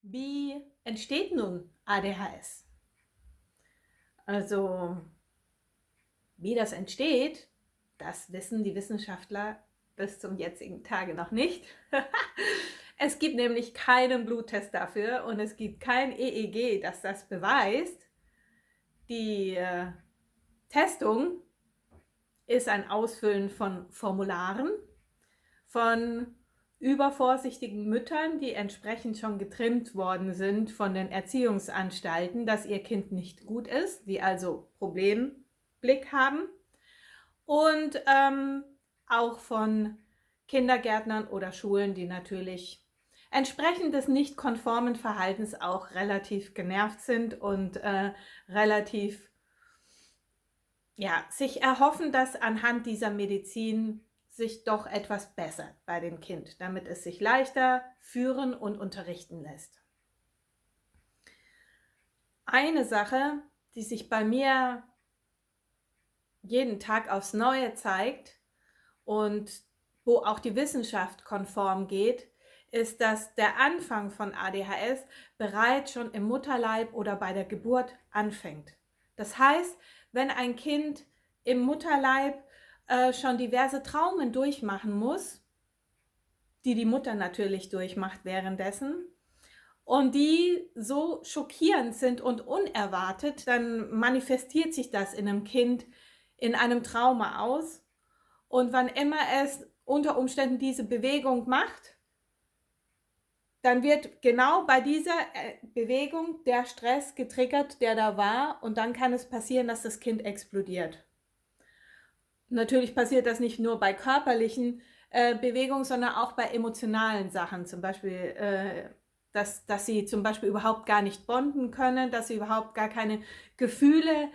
Wie entsteht nun ADHS? Also, wie das entsteht, das wissen die Wissenschaftler bis zum jetzigen Tage noch nicht. Es gibt nämlich keinen Bluttest dafür und es gibt kein EEG, das das beweist. Die Testung ist ein Ausfüllen von Formularen von übervorsichtigen Müttern, die entsprechend schon getrimmt worden sind von den Erziehungsanstalten, dass ihr Kind nicht gut ist, die also Problemblick haben, und auch von Kindergärtnern oder Schulen, die natürlich entsprechend des nicht konformen Verhaltens auch relativ genervt sind und relativ sich erhoffen, dass anhand dieser Medizin sich doch etwas bessert bei dem Kind, damit es sich leichter führen und unterrichten lässt. Eine Sache, die sich bei mir jeden Tag aufs Neue zeigt und wo auch die Wissenschaft konform geht, ist, dass der Anfang von ADHS bereits schon im Mutterleib oder bei der Geburt anfängt. Das heißt, wenn ein Kind im Mutterleib schon diverse Traumen durchmachen muss, die die Mutter natürlich durchmacht währenddessen, und die so schockierend sind und unerwartet, dann manifestiert sich das in einem Kind in einem Trauma aus. Und wann immer es unter Umständen diese Bewegung macht, dann wird genau bei dieser Bewegung der Stress getriggert, der da war, und dann kann es passieren, dass das Kind explodiert. Natürlich passiert das nicht nur bei körperlichen Bewegungen, sondern auch bei emotionalen Sachen. Zum Beispiel, dass sie zum Beispiel überhaupt gar nicht bonden können, dass sie überhaupt gar keine Gefühle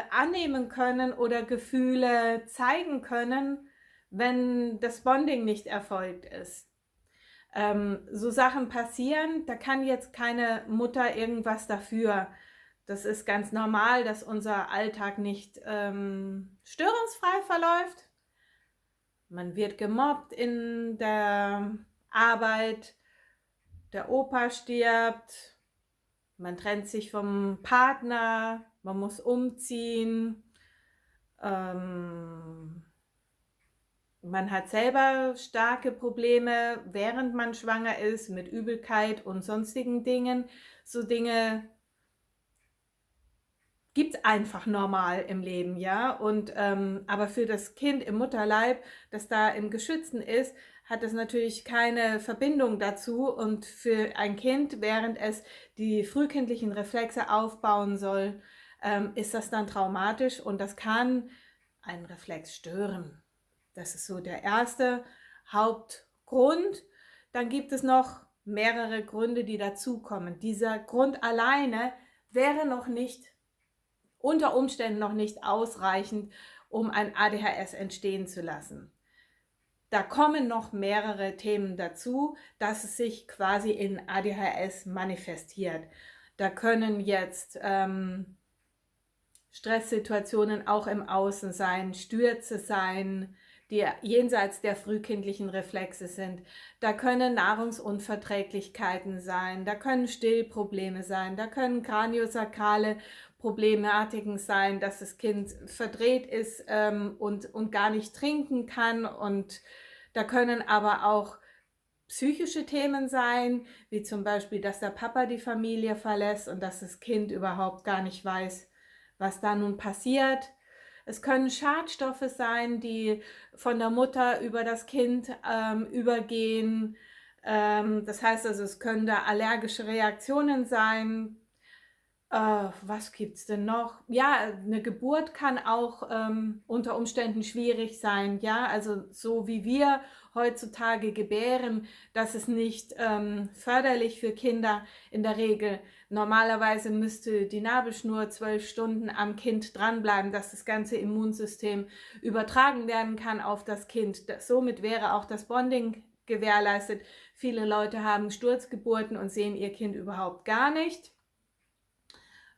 annehmen können oder Gefühle zeigen können, wenn das Bonding nicht erfolgt ist. So Sachen passieren, da kann jetzt keine Mutter irgendwas dafür. Das ist ganz normal, dass unser Alltag nicht störungsfrei verläuft. Man wird gemobbt in der Arbeit, der Opa stirbt, man trennt sich vom Partner, man muss umziehen, man hat selber starke Probleme, während man schwanger ist, mit Übelkeit und sonstigen Dingen. So Dinge gibt es einfach normal im Leben, ja. Und aber für das Kind im Mutterleib, das da im Geschützten ist, hat es natürlich keine Verbindung dazu. Und für ein Kind, während es die frühkindlichen Reflexe aufbauen soll, ist das dann traumatisch und das kann einen Reflex stören. Das ist so der erste Hauptgrund. Dann gibt es noch mehrere Gründe, die dazukommen. Dieser Grund alleine wäre noch nicht, unter Umständen noch nicht ausreichend, um ein ADHS entstehen zu lassen. Da kommen noch mehrere Themen dazu, dass es sich quasi in ADHS manifestiert. Da können jetzt Stresssituationen auch im Außen sein, Stürze sein, die jenseits der frühkindlichen Reflexe sind. Da können Nahrungsunverträglichkeiten sein, da können Stillprobleme sein, da können kraniosakrale Problematiken sein, dass das Kind verdreht ist und gar nicht trinken kann. Und da können aber auch psychische Themen sein, wie zum Beispiel, dass der Papa die Familie verlässt und dass das Kind überhaupt gar nicht weiß, was da nun passiert. Es können Schadstoffe sein, die von der Mutter über das Kind übergehen. Das heißt also, es können da allergische Reaktionen sein. Was gibt es denn noch? Ja, eine Geburt kann auch unter Umständen schwierig sein. Ja, also so wie wir heutzutage gebären, das ist nicht förderlich für Kinder in der Regel. Normalerweise müsste die Nabelschnur 12 Stunden am Kind dranbleiben, dass das ganze Immunsystem übertragen werden kann auf das Kind. Somit wäre auch das Bonding gewährleistet. Viele Leute haben Sturzgeburten und sehen ihr Kind überhaupt gar nicht.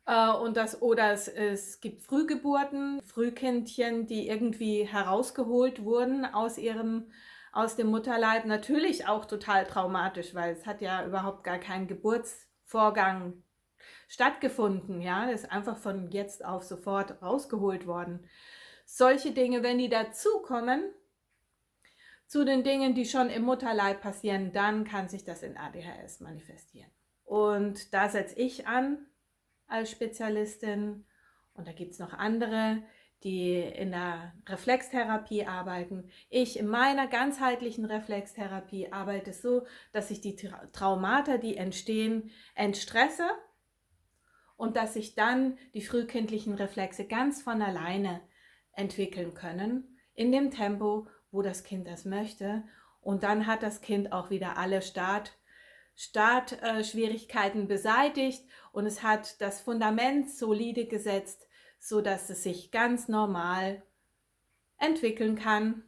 Oder es gibt Frühgeburten, Frühkindchen, die irgendwie herausgeholt wurden aus aus dem Mutterleib natürlich auch total traumatisch, weil es hat ja überhaupt gar kein Geburtsvorgang stattgefunden, ja, das ist einfach von jetzt auf sofort rausgeholt worden. Solche Dinge, wenn die dazukommen, zu den Dingen, die schon im Mutterleib passieren, dann kann sich das in ADHS manifestieren. Und da setze ich an als Spezialistin und da gibt es noch andere, die in der Reflextherapie arbeiten. Ich in meiner ganzheitlichen Reflextherapie arbeite so, dass ich die Traumata, die entstehen, entstresse und dass sich dann die frühkindlichen Reflexe ganz von alleine entwickeln können, in dem Tempo, wo das Kind das möchte. Und dann hat das Kind auch wieder alle Startschwierigkeiten beseitigt und es hat das Fundament solide gesetzt, sodass es sich ganz normal entwickeln kann.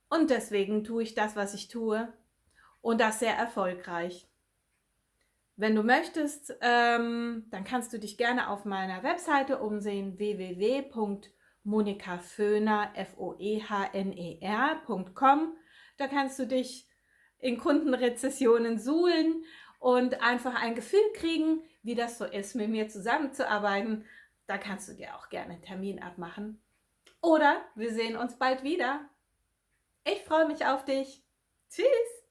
Und deswegen tue ich das, was ich tue und das sehr erfolgreich. Wenn du möchtest, dann kannst du dich gerne auf meiner Webseite umsehen, www.monikaföhner.com. Da kannst du dich in Kundenrezessionen suhlen und einfach ein Gefühl kriegen, wie das so ist, mit mir zusammenzuarbeiten. Da kannst du dir auch gerne einen Termin abmachen. Oder wir sehen uns bald wieder. Ich freue mich auf dich. Tschüss!